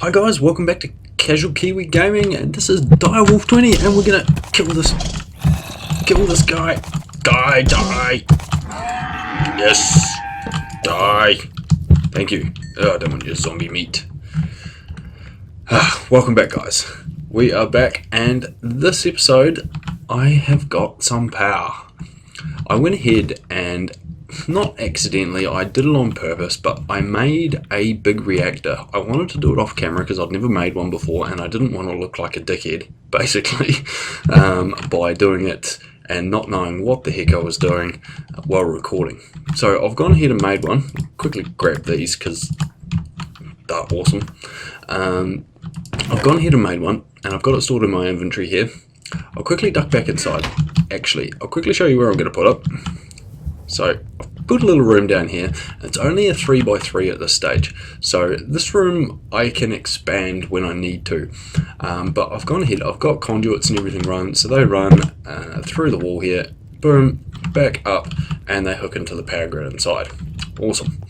Hi guys, welcome back to Casual Kiwi Gaming, and this is Direwolf20, and we're gonna kill this guy. Die! Yes! Die! Thank you. Oh, I don't want your zombie meat. Welcome back, guys. We are back, and this episode, I have got some power. I went ahead and, not accidentally, I did it on purpose, but I made a big reactor. I wanted to do it off camera because I'd never made one before, and I didn't want to look like a dickhead, basically, by doing it and not knowing what the heck I was doing while recording. So I've gone ahead and made one. Quickly grab these because they're awesome. I've gone ahead and made one, and I've got it stored in my inventory here. I'll quickly duck back inside. Actually, I'll quickly show you where I'm going to put it. So I've put a little room down here. It's only a 3x3 at this stage, so this room I can expand when I need to, but I've gone ahead, I've got conduits and everything run, so they run through the wall here, boom, back up, and they hook into the power grid inside. Awesome.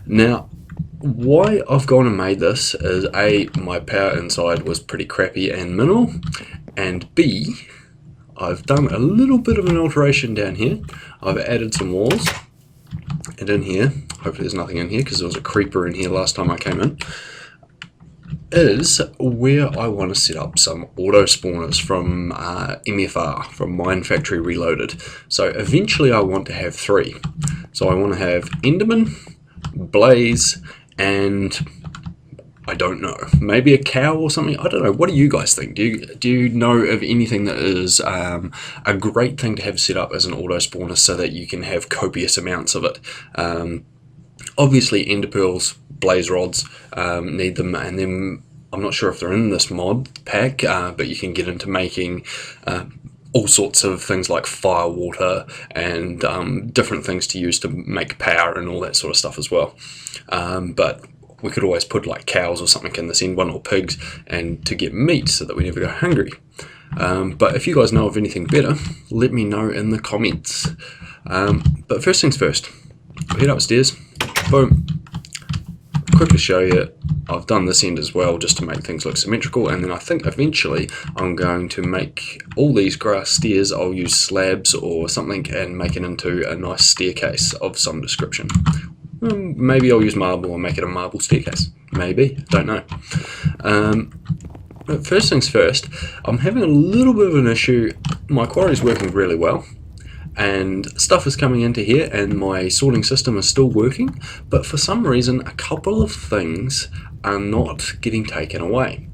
Now why I've gone and made this is A, my power inside was pretty crappy and minimal, and B, I've done a little bit of an alteration down here. I've added some walls, and in here, hopefully there's nothing in here because there was a creeper in here last time I came in, is where I want to set up some auto spawners from MFR, from MineFactory Reloaded. So eventually I want to have 3. So I want to have Enderman, Blaze, and I don't know, maybe a cow or something. I don't know. What do you guys think? Do you know of anything that is a great thing to have set up as an auto spawner so that you can have copious amounts of it? Obviously, ender pearls, blaze rods need them, and then I'm not sure if they're in this mod pack, but you can get into making all sorts of things like fire water and different things to use to make power and all that sort of stuff as well. But we could always put like cows or something in this end one, or pigs, and to get meat so that we never go hungry. But if you guys know of anything better, let me know in the comments. But first things first, we'll head upstairs, boom, quickly show you, I've done this end as well just to make things look symmetrical, and then I think eventually I'm going to make all these grass stairs, I'll use slabs or something and make it into a nice staircase of some description. Maybe I'll use marble and make it a marble staircase. Maybe, don't know. But first things first, I'm having a little bit of an issue. My quarry is working really well, and stuff is coming into here, and my sorting system is still working, but for some reason a couple of things are not getting taken away.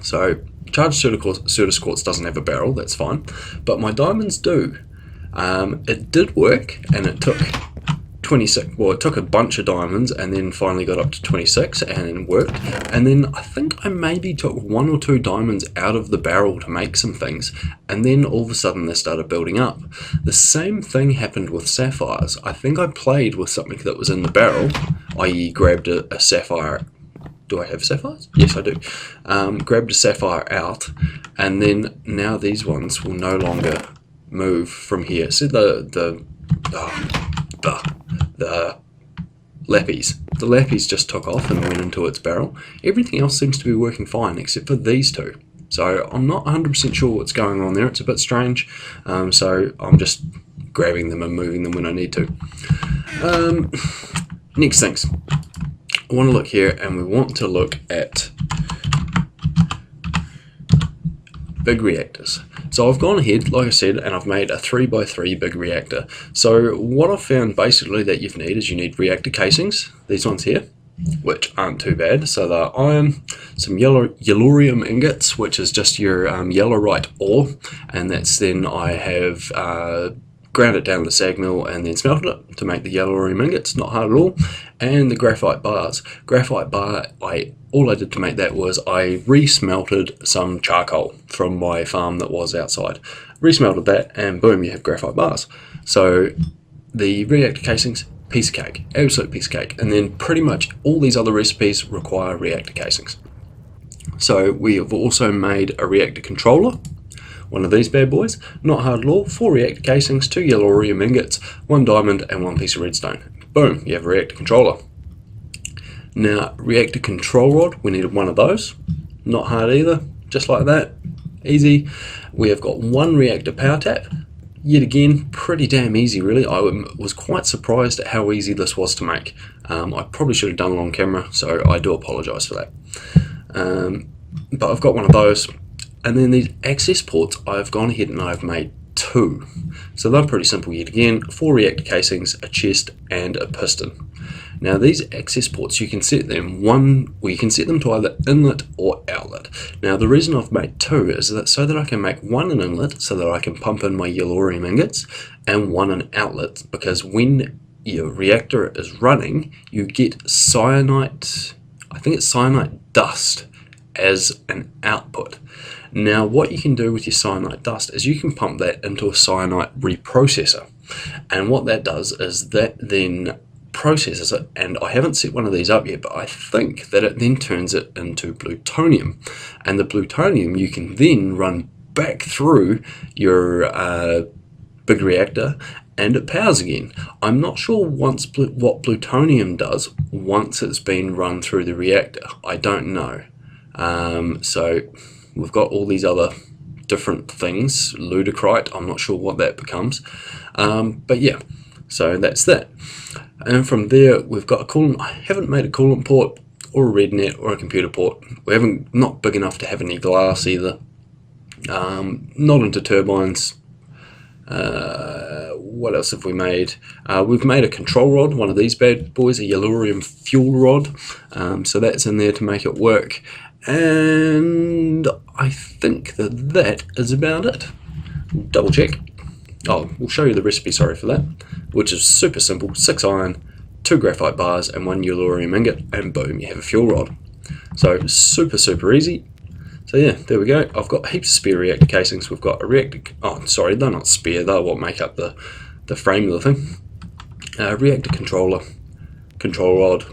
So charged Certus quartz doesn't have a barrel, that's fine, but my diamonds do. It did work, and it took 26, well, it took a bunch of diamonds and then finally got up to 26 and worked, and then I think I maybe took 1 or 2 diamonds out of the barrel to make some things, and then all of a sudden they started building up. The same thing happened with sapphires. I think I played with something that was in the barrel, i.e. grabbed a sapphire. Do I have sapphires? Yes, I do. Grabbed a sapphire out, and then now these ones will no longer move from here. See the lappies. The lappies just took off and went into its barrel. Everything else seems to be working fine except for these two. So I'm not 100% sure what's going on there. It's a bit strange. So I'm just grabbing them and moving them when I need to. Next things. I want to look here, and we want to look at big reactors. So I've gone ahead, like I said, and I've made a 3x3 big reactor. So what I've found basically that you need reactor casings, these ones here, which aren't too bad. So they're iron, some yellorium ingots, which is just your yellorite ore, and that's then I have ground it down in the sag mill and then smelted it to make the yellorium ingots, not hard at all, and the graphite bars. Graphite bar, all I did to make that was I re-smelted some charcoal from my farm that was outside. Re-smelted that, and boom, you have graphite bars. So the reactor casings, piece of cake, absolute piece of cake. And then pretty much all these other recipes require reactor casings. So we have also made a reactor controller, one of these bad boys, not hard at all, 4 reactor casings, 2 yellorium ingots, 1 diamond and 1 piece of redstone. Boom, you have a reactor controller. Now, reactor control rod, we needed one of those. Not hard either, just like that, easy. We have got one reactor power tap. Yet again, pretty damn easy really. I was quite surprised at how easy this was to make. I probably should have done it on camera, so I do apologise for that. But I've got one of those. And then these access ports, I've gone ahead and I've made 2. So they're pretty simple yet again. 4 reactor casings, a chest and a piston. Now these access ports, you can set them to either inlet or outlet. Now the reason I've made 2 is that so that I can make one an inlet so that I can pump in my yellorium ingots, and one an outlet because when your reactor is running, you get cyanite, I think it's cyanite dust as an output. Now what you can do with your cyanite dust is you can pump that into a cyanite reprocessor, and what that does is that then processes it, and I haven't set one of these up yet, but I think that it then turns it into plutonium, and the plutonium you can then run back through your big reactor and it powers again. I'm not sure what plutonium does once it's been run through the reactor. I don't know. So we've got all these other different things. Ludicrite, I'm not sure what that becomes. But yeah, so that's that. And from there, we've got a coolant. I haven't made a coolant port or a RedNet or a computer port. Not big enough to have any glass either. Not into turbines. What else have we made? We've made a control rod, one of these bad boys, a yellorium fuel rod. So that's in there to make it work. And I think that is about it. Double check. Oh, we'll show you the recipe, sorry for that, which is super simple. 6 iron, 2 graphite bars and 1 yellorium ingot, and boom, you have a fuel rod. So super easy. So yeah, there we go. I've got heaps of spare reactor casings. We've got a reactor, oh sorry, they're not spare, they're what make up the frame of the thing. Reactor controller, control rod,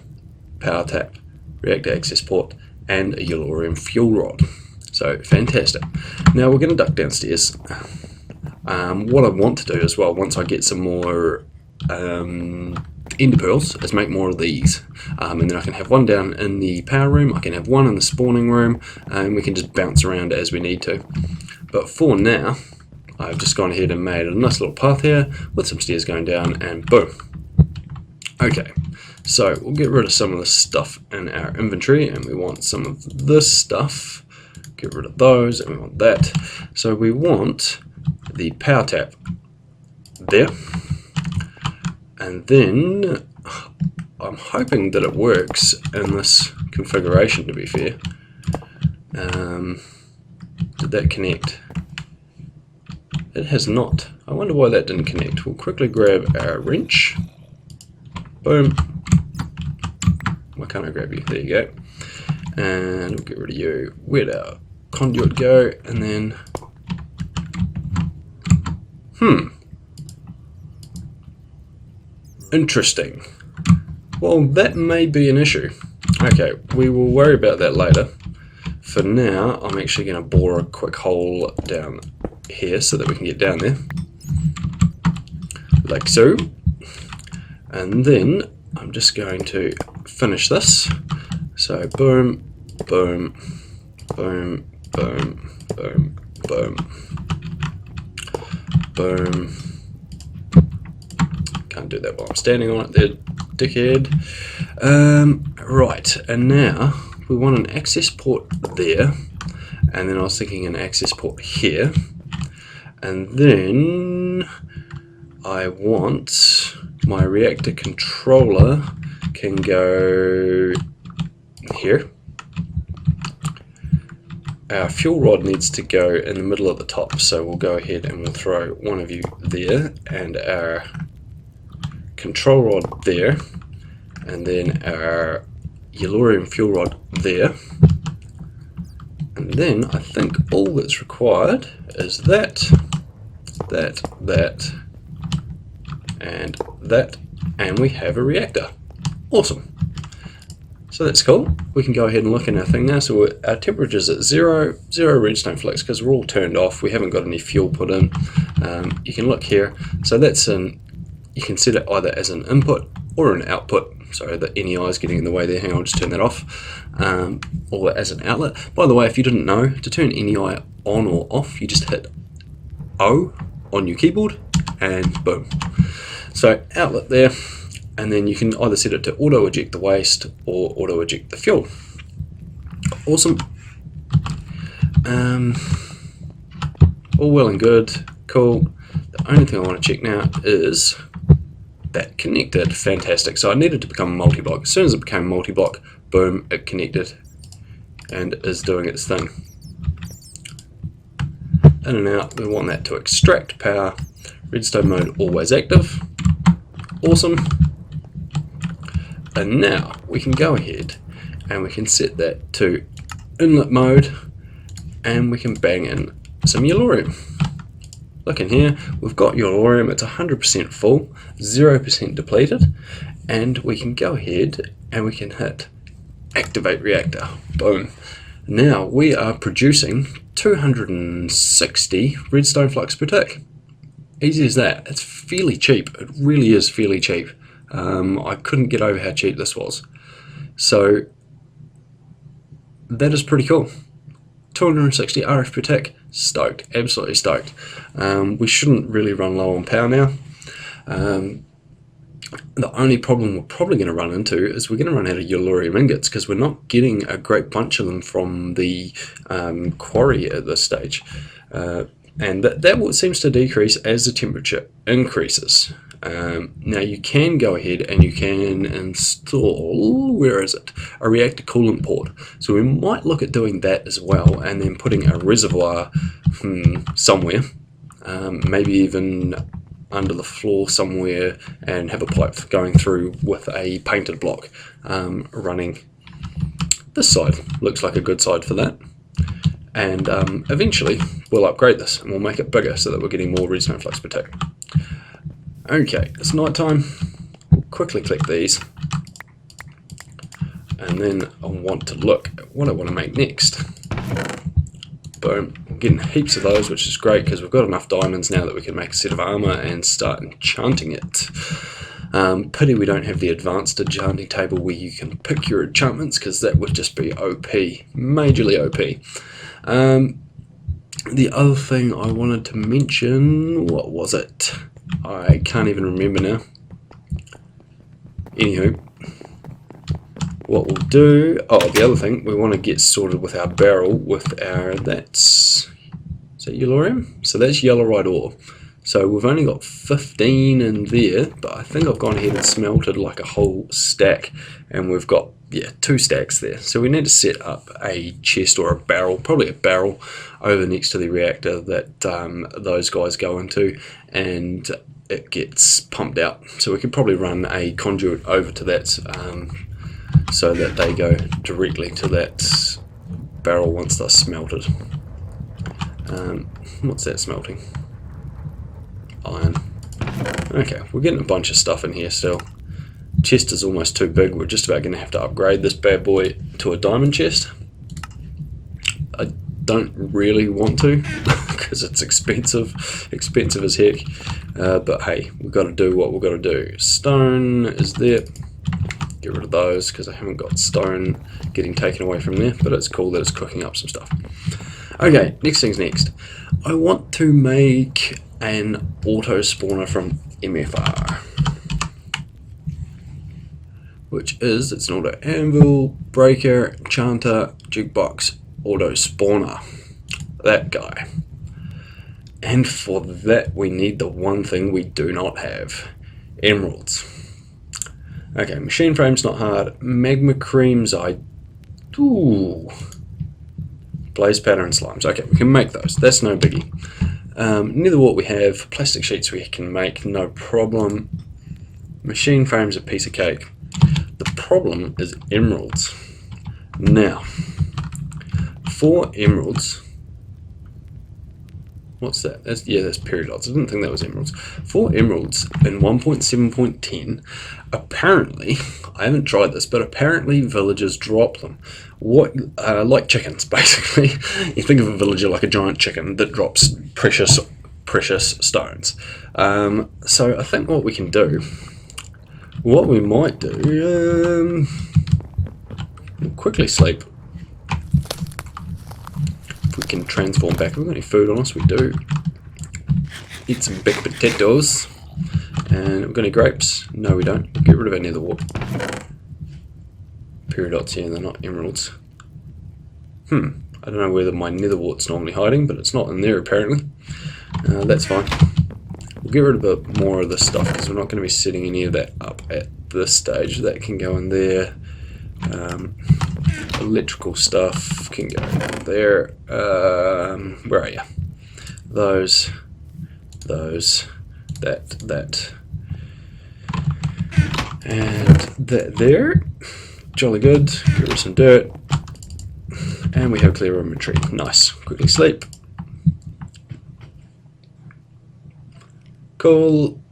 power tap, reactor access port, and a yellorium fuel rod. So fantastic. Now we're going to duck downstairs. What I want to do as well, once I get some more ender pearls, is make more of these, and then I can have one down in the power room, I can have one in the spawning room, and we can just bounce around as we need to. But for now, I've just gone ahead and made a nice little path here with some stairs going down, and boom. Okay, so we'll get rid of some of the stuff in our inventory, and we want some of this stuff. Get rid of those, and we want that. So we want the power tap there, and then I'm hoping that it works in this configuration, to be fair. Did that connect? It has not. I wonder why that didn't connect. We'll quickly grab our wrench. Boom. Why can't I grab you? There you go. And we'll get rid of you. Where'd our conduit go? And then interesting. Well, that may be an issue. Okay, we will worry about that later. For now, I'm actually going to bore a quick hole down here so that we can get down there. Like so. And then I'm just going to finish this. So boom, boom, boom, boom, boom, boom. Boom. Can't do that while I'm standing on it there, dickhead. Right, and now we want an access port there, and then I was thinking an access port here, and then I want my reactor controller can go here. Our fuel rod needs to go in the middle at the top, so we'll go ahead and we'll throw one of you there, and our control rod there, and then our yellorium fuel rod there. And then I think all that's required is that, and we have a reactor. Awesome. So that's cool. We can go ahead and look in our thing now. So our temperature's at 0 redstone flicks because we're all turned off. We haven't got any fuel put in. You can look here. So that's you can set it either as an input or an output. Sorry, the NEI is getting in the way there. Hang on, I'll just turn that off. Or as an outlet. By the way, if you didn't know, to turn NEI on or off, you just hit O on your keyboard and boom. So outlet there, and then you can either set it to auto eject the waste or auto eject the fuel. Awesome. All well and good, cool. The only thing I want to check now is that connected. Fantastic. So I needed to become multi-block. As soon as it became multi-block, boom, it connected and is doing its thing. In and out, we want that to extract power. Redstone mode always active. Awesome. And now we can go ahead and we can set that to inlet mode, and we can bang in some yellorium. Look in here, we've got yellorium, it's 100% full, 0% depleted, and we can go ahead and we can hit activate reactor. Boom. Now we are producing 260 redstone flux per tick. Easy as that. It's fairly cheap. It really is fairly cheap. I couldn't get over how cheap this was. So that is pretty cool. 260 RF per tick. Stoked. Absolutely stoked. We shouldn't really run low on power now. The only problem we're probably going to run into is we're going to run out of yellorium ingots because we're not getting a great bunch of them from the quarry at this stage. And that seems to decrease as the temperature increases. Now you can go ahead and you can install, where is it, a reactor coolant port. So we might look at doing that as well, and then putting a reservoir somewhere, maybe even under the floor somewhere, and have a pipe going through with a painted block running this side. Looks like a good side for that. And eventually we'll upgrade this and we'll make it bigger so that we're getting more redstone flux per tick. Okay, it's night time. We'll quickly click these, and then I want to look at what I want to make next. Boom, we're getting heaps of those, which is great because we've got enough diamonds now that we can make a set of armor and start enchanting it. Pity we don't have the advanced enchanting table where you can pick your enchantments, because that would just be OP, majorly OP. The other thing I wanted to mention, what was it? I can't even remember now. Anywho, what we'll do, the other thing, we want to get sorted with our barrel, with our, is that yellorium? So that's yellorite ore. So we've only got 15 in there, but I think I've gone ahead and smelted like a whole stack, and we've got, 2 stacks there. So we need to set up a chest or a barrel, probably a barrel, over next to the reactor that those guys go into, and it gets pumped out. So we could probably run a conduit over to that, so that they go directly to that barrel once they're smelted. What's that smelting? Iron. Okay, we're getting a bunch of stuff in here still. Chest is almost too big. We're just about going to have to upgrade this bad boy to a diamond chest. I don't really want to because it's expensive as heck. But hey, we've got to do what we've got to do. Stone is there. Get rid of those because I haven't got stone getting taken away from there. But it's cool that it's cooking up some stuff. Okay, next thing's next. I want to make an auto spawner from MFR, which is, it's an auto anvil, breaker, enchanter, jukebox, auto spawner, that guy. And for that we need the one thing we do not have, emeralds. Okay, machine frame's not hard, magma creams blaze powder and slimes. Okay, we can make those, that's no biggie. Neither what we have, plastic sheets we can make, no problem. Machine frame's a piece of cake. The problem is emeralds. Now, for emeralds, what's that? That's periodites. I didn't think that was emeralds. For emeralds in 1.7.10, apparently, I haven't tried this, but apparently villagers drop them. Like chickens, basically. You think of a villager like a giant chicken that drops precious stones. So I think what we can do, What we might do, quickly sleep. If we can transform back. Have we got any food on us? We do. Eat some baked potatoes. And we've got any grapes? No, we don't. Get rid of our nether wart. Peridots here, they're not emeralds. I don't know whether my nether wart's normally hiding, but it's not in there apparently. That's fine. We'll get rid of a bit more of this stuff because we're not going to be setting any of that up at this stage. That can go in there. Electrical stuff can go in there. Where are you? Those, that, and that there. Jolly good. Get rid of some dirt. And we have clear inventory. Nice. Quickly sleep. Cool.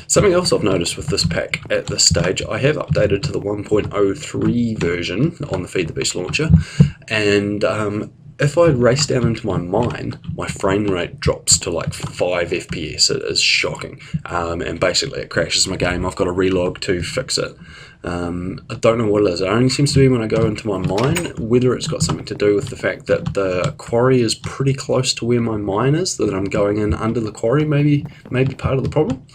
Something else I've noticed with this pack at this stage, I have updated to the 1.03 version on the Feed the Beast launcher, and if I race down into my mine, my frame rate drops to like 5 FPS. It is shocking, and basically it crashes my game. I've got to relog to fix it. I don't know what it is. It only seems to be when I go into my mine, whether it's got something to do with the fact that the quarry is pretty close to where my mine is, that I'm going in under the quarry, maybe part of the problem.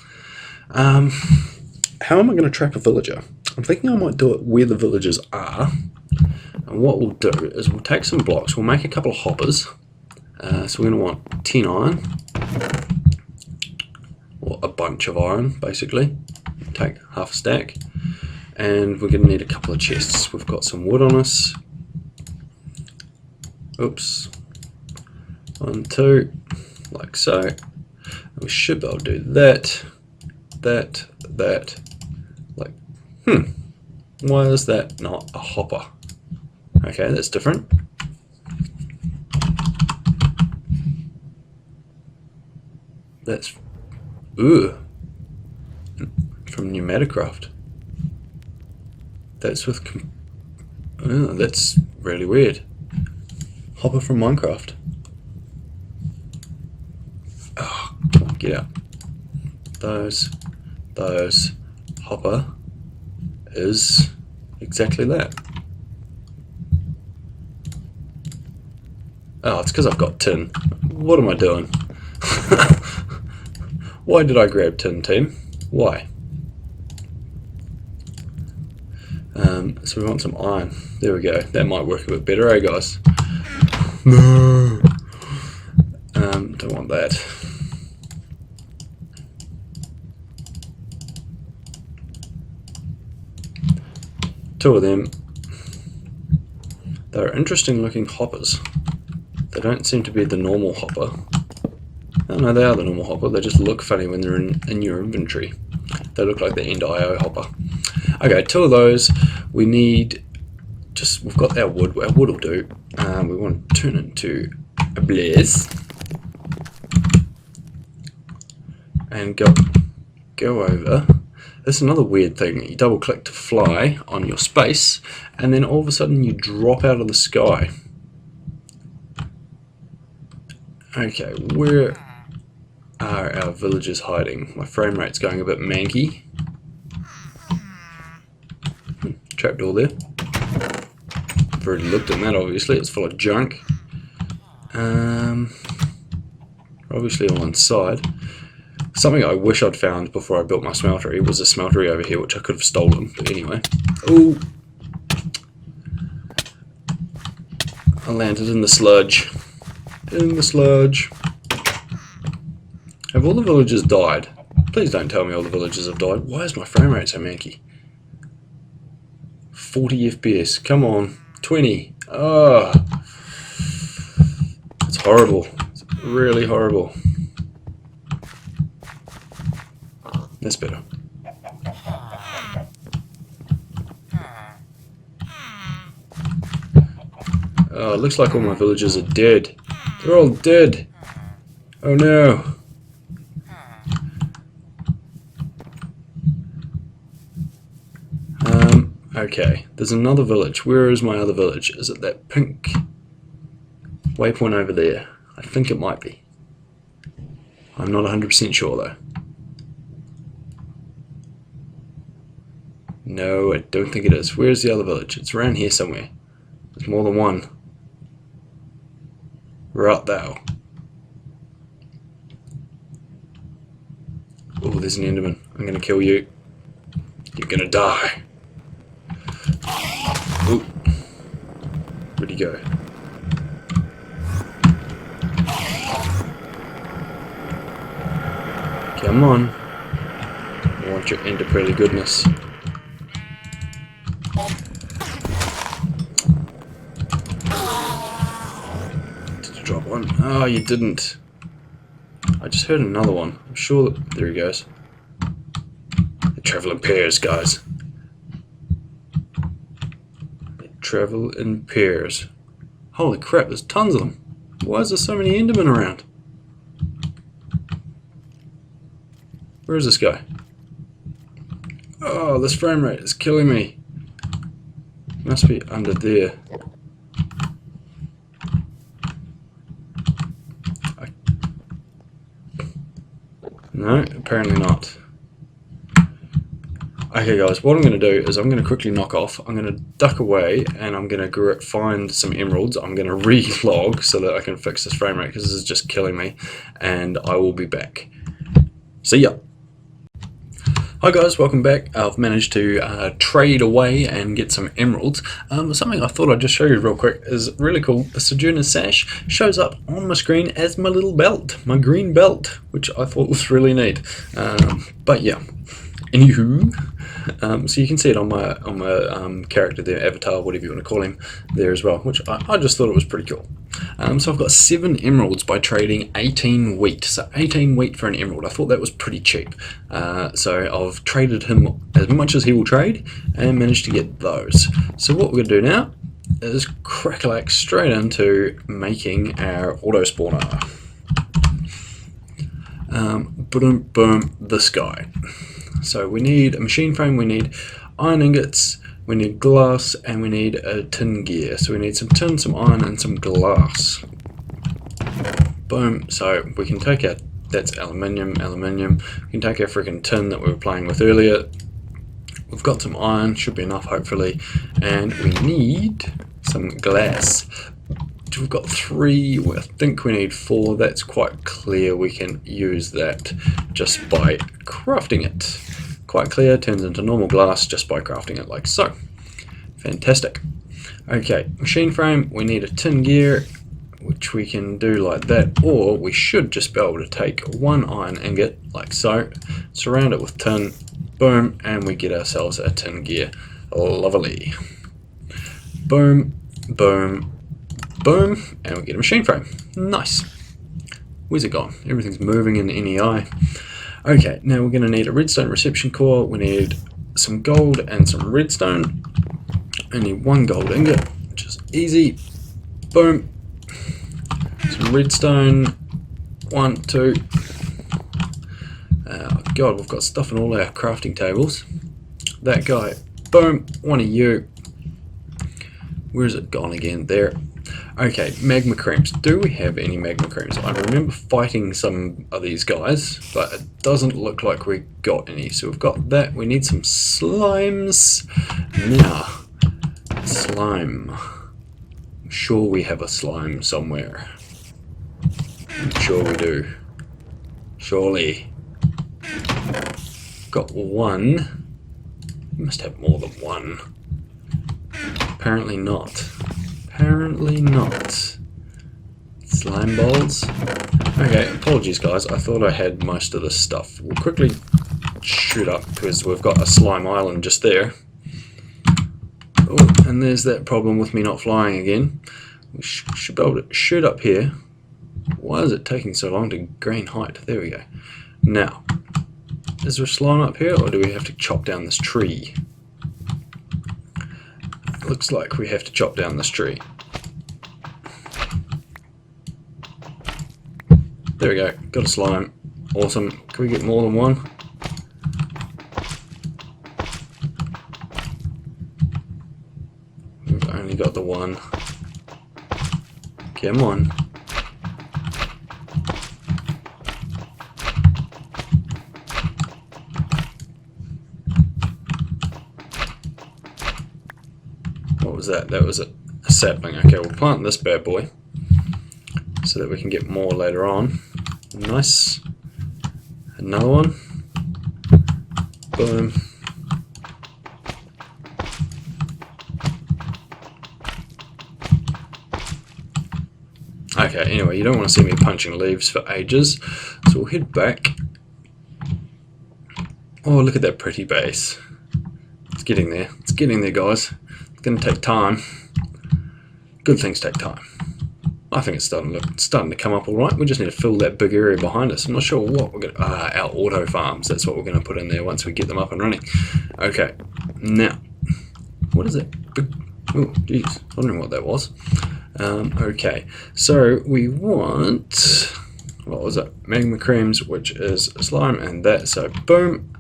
How am I going to trap a villager? I'm thinking I might do it where the villagers are. And what we'll do is we'll take some blocks, we'll make a couple of hoppers. So we're going to want 10 iron, or a bunch of iron basically. Take half a stack. And we're going to need a couple of chests. We've got some wood on us. Oops. 1, 2, like so. And we should be able to do that, like, why is that not a hopper? Okay, that's different. That's, from Bibliocraft. That's with, that's really weird. Hopper from Minecraft. Oh, come on, get out. Those, hopper is exactly that. Oh, it's because I've got tin. What am I doing? Why did I grab tin, team? Why? So we want some iron. There we go. That might work a bit better, eh, guys? No. Don't want that. Two of them. They're interesting looking hoppers. They don't seem to be the normal hopper. Oh no, they are the normal hopper. They just look funny when they're in your inventory. They look like the EnderIO hopper. Okay, 2 of those. We need we've got our wood. Our wood will do. We want to turn it into a blaze. And go over. That's another weird thing. You double click to fly on your space, and then all of a sudden you drop out of the sky. Okay, where are our villagers hiding? My frame rate's going a bit manky. Trapdoor there. I've already looked at that, obviously. It's full of junk. Obviously all inside. Something I wish I'd found before I built my smeltery was a smeltery over here, which I could have stolen. But anyway. Ooh! I landed in the sludge. In the sludge. Have all the villagers died? Please don't tell me all the villagers have died. Why is my frame rate so manky? 40 FPS. Come on. 20. Oh. It's horrible. It's really horrible. That's better. Oh, it looks like all my villagers are dead. They're all dead. Oh no. Okay, there's another village. Where is my other village? Is it that pink waypoint over there? I think it might be. I'm not 100% sure though. No, I don't think it is. Where's the other village? It's around here somewhere. There's more than one. Right thou. Oh, there's an Enderman. I'm gonna kill you. You're gonna die. Ooh. Where'd he go? Come on. I want your ender pearly goodness. Did you drop one? Oh, you didn't. I just heard another one. I'm sure that... There he goes. They travel in pairs, guys. They travel in pairs. Holy crap, there's tons of them. Why is there so many Endermen around? Where is this guy? Oh, this frame rate is killing me. Must be under there. No, apparently not. Okay guys, what I'm going to do is I'm going to quickly knock off. I'm going to duck away and I'm going to find some emeralds. I'm going to re-log so that I can fix this frame rate because this is just killing me. And I will be back. See ya. Hi guys, welcome back. I've managed to trade away and get some emeralds. Something I thought I'd just show you real quick is really cool. The Sojourner Sash shows up on my screen as my little belt, my green belt, which I thought was really neat. But yeah, anywho, so you can see it on my character there, avatar, whatever you want to call him, there as well, which I just thought it was pretty cool. So I've got 7 emeralds by trading 18 wheat. So 18 wheat for an emerald. I thought that was pretty cheap. So I've traded him as much as he will trade and managed to get those. So what we're going to do now is crack straight into making our auto spawner. Boom, boom, this guy. So we need a machine frame, we need iron ingots, we need glass, and we need a tin gear. So we need some tin, some iron, and some glass. Boom. So we can take our, that's aluminium. We can take our freaking tin that we were playing with earlier. We've got some iron, should be enough hopefully. And we need some glass. We've got 3, I think we need 4. That's quite clear. We can use that just by crafting it. Quite clear, turns into normal glass just by crafting it like so. Fantastic. Okay, machine frame, we need a tin gear, which we can do like that, or we should just be able to take 1 iron ingot like so, surround it with tin, boom, and we get ourselves a tin gear. Lovely. Boom, boom, boom, and we get a machine frame. Nice. Where's it gone? Everything's moving in NEI. Okay, now we're going to need a redstone reception core. We need some gold and some redstone. I need 1 gold ingot, which is easy. Boom. Some redstone. 1, 2. God, we've got stuff in all our crafting tables. That guy. Boom. 1 of you. Where's it gone again? There. Okay, magma creams. Do we have any magma creams? I remember fighting some of these guys, but it doesn't look like we got any. So we've got that. We need some slimes. Now, slime. I'm sure we have a slime somewhere. I'm sure we do. Surely. Got 1. We must have more than 1. Apparently not. Apparently not. Slime balls. Okay, apologies guys, I thought I had most of this stuff. We'll quickly shoot up because we've got a slime island just there. Oh, and there's that problem with me not flying again. We should be able to shoot up here. Why is it taking so long to gain height? There we go. Now, is there a slime up here or do we have to chop down this tree? Looks like we have to chop down this tree. There we go, got a slime. Awesome. Can we get more than 1? We've only got the 1. Come on. that? That was a sapling. Okay, we'll plant this bad boy so that we can get more later on. Nice. Another one. Boom. Okay, anyway, you don't want to see me punching leaves for ages, so we'll head back. Oh, look at that pretty base. It's getting there. It's getting there, guys. It's going to take time. Good things take time. I think it's starting to come up all right. We just need to fill that big area behind us. I'm not sure what we're going to... our auto farms. That's what we're going to put in there once we get them up and running. Okay, now, what is that? Oh, geez, wondering what that was. Okay, so we want... What was it? Magma creams, which is slime, and that. So, boom.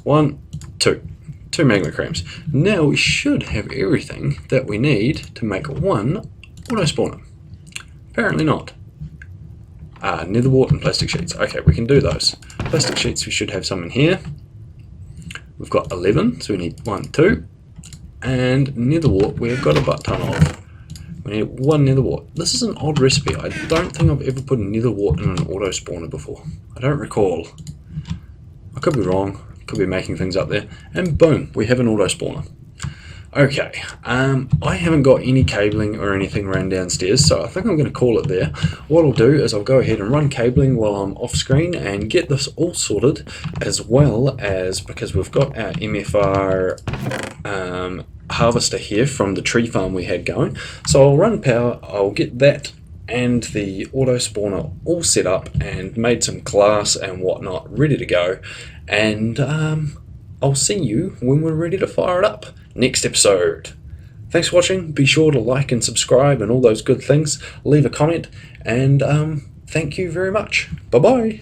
1, 2. 2 magma creams. Now we should have everything that we need to make one auto spawner. Apparently not. Nether wart and plastic sheets. Okay, we can do those. Plastic sheets, we should have some in here. We've got 11, so we need 1, 2. And nether wart, we've got a butt ton of. We need 1 nether wart. This is an odd recipe. I don't think I've ever put a nether wart in an auto spawner before. I don't recall. I could be wrong. Could be making things up there. And boom, we have an auto spawner. Okay, I haven't got any cabling or anything ran downstairs, so I think I'm going to call it there. What I'll do is I'll go ahead and run cabling while I'm off screen and get this all sorted, as well as, because we've got our MFR harvester here from the tree farm we had going. So I'll run power, I'll get that and the auto spawner all set up and made some glass and whatnot ready to go, and I'll see you when we're ready to fire it up next episode. Thanks for watching. Be sure to like and subscribe and all those good things. Leave a comment, and thank you very much. Bye bye.